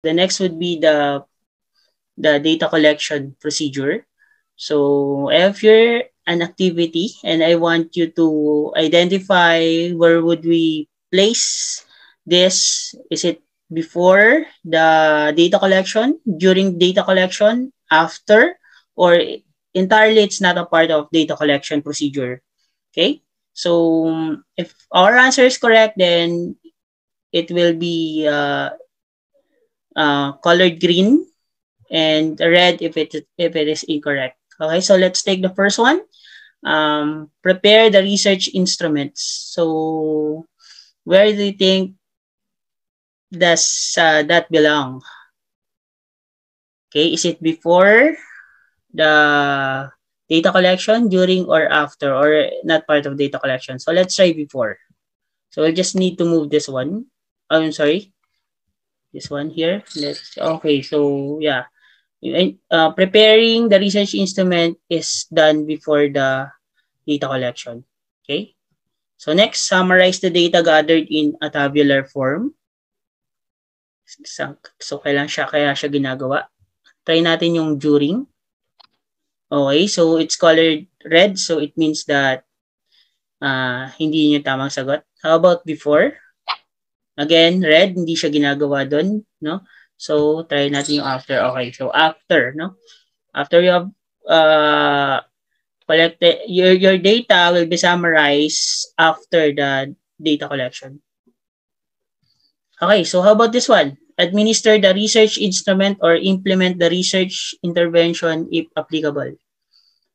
The next would be the data collection procedure. So if you're an activity and I want you to identify where would we place this, is it before the data collection, during data collection, after, or entirely it's not a part of data collection procedure. Okay, so if our answer is correct, then it will be colored green, and red if it is incorrect. Okay, so let's take the first one. Prepare the research instruments. So where do you think does that belong? Okay, is it before the data collection, during, or after, or not part of data collection? So let's try before. So we'll just need to move this one. I'm sorry, this one here. Okay, so yeah. Preparing the research instrument is done before the data collection. Okay? So next, summarize the data gathered in a tabular form. So kaya siya ginagawa. Try natin yung during. Okay, so it's colored red, so it means that hindi yun yung tamang sagot. How about before? Again, red, hindi siya ginagawa doon, no? So try natin yung after. Okay, so after, no? After you have collected, your data will be summarized after the data collection. Okay, so how about this one? Administer the research instrument or implement the research intervention if applicable.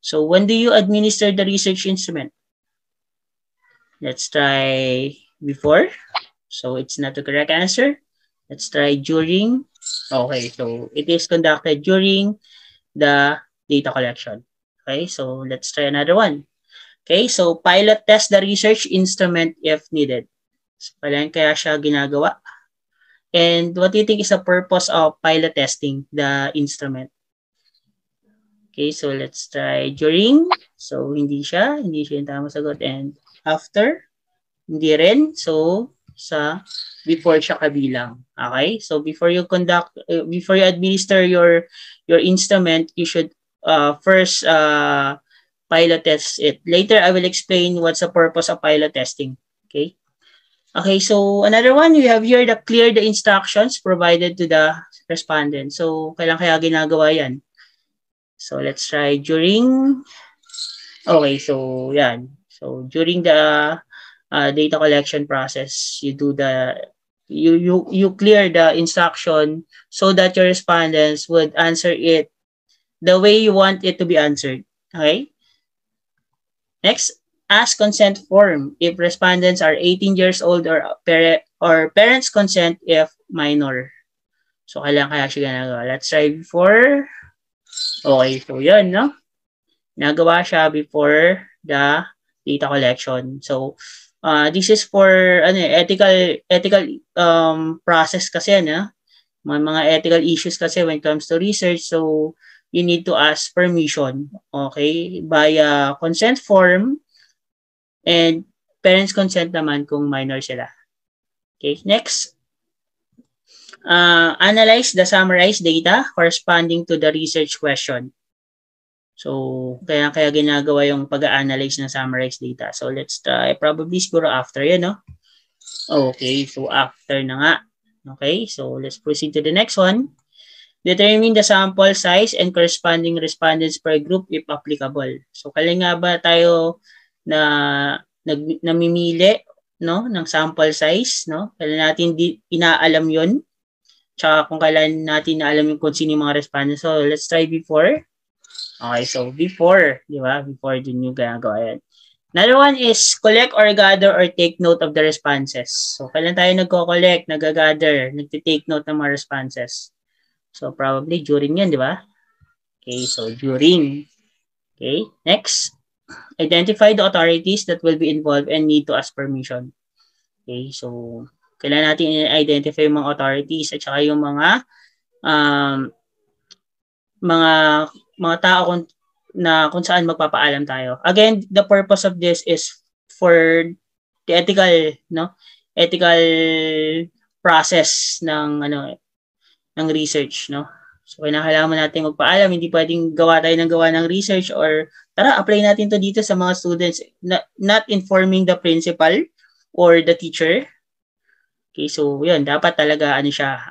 So when do you administer the research instrument? Let's try before. So it's not the correct answer. Let's try during. Okay, so it is conducted during the data collection. Okay, so let's try another one. Okay, so pilot test the research instrument if needed. So, kaya siya ginagawa. And what do you think is the purpose of pilot testing the instrument? Okay, so let's try during. So hindi siya yung tamang sagot. And after, hindi rin. So sa before siya kabilang. Okay, so before you administer your instrument, you should first pilot test it. Later, I will explain what's the purpose of pilot testing. Okay. Okay, so another one, we have here the clear the instructions provided to the respondent. So, kailan kaya ginagawa yan? So, let's try during. Okay, so yan. So, during the data collection process, you do the you clear the instruction so that your respondents would answer it the way you want it to be answered. Okay? Next, ask consent form if respondents are 18 years old or parents consent if minor. So, kailan kaya siya ginagawa? Let's try before. Okay, so yun, no? Nagawa siya before the data collection. So, this is for ethical process kasi, no? May mga ethical issues kasi when it comes to research. So, you need to ask permission, okay, via consent form, and parents consent naman kung minor sila. Okay, next. Analyze the summarized data corresponding to the research question. So, kaya ginagawa yung pag-analyze ng summarized data. So, let's try probably siguro after yan, no? Okay, so after na nga. Okay, so let's proceed to the next one. Determine the sample size and corresponding respondents per group if applicable. So, kailan nga ba tayo namimili, no, ng sample size, no? Kailan natin inaalam yun? Tsaka kung kailan natin naalam yung kung sino yung mga respondents. So, let's try before. Okay, so before, di ba? Before din yung ginagawa yan. Another one is collect or gather or take note of the responses. So, kailan tayo nagko-collect, nag-gather, nagtitake note ng mga responses? So, probably during yan, di ba? Okay, so during. Okay, next. Identify the authorities that will be involved and need to ask permission. Okay, so kailangan natin i-identify yung mga authorities at saka yung mga tao kung saan magpapaalam tayo. Again, the purpose of this is for the ethical process ng ng research, no? So, kailangan natin magpaalam, hindi pwedeng gawa ng research or tara, apply natin to dito sa mga students, not informing the principal or the teacher. Okay, so yun, dapat talaga ano siya,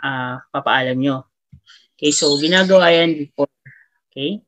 papaalam nyo. Okay, so ginagawa yan before. Okay?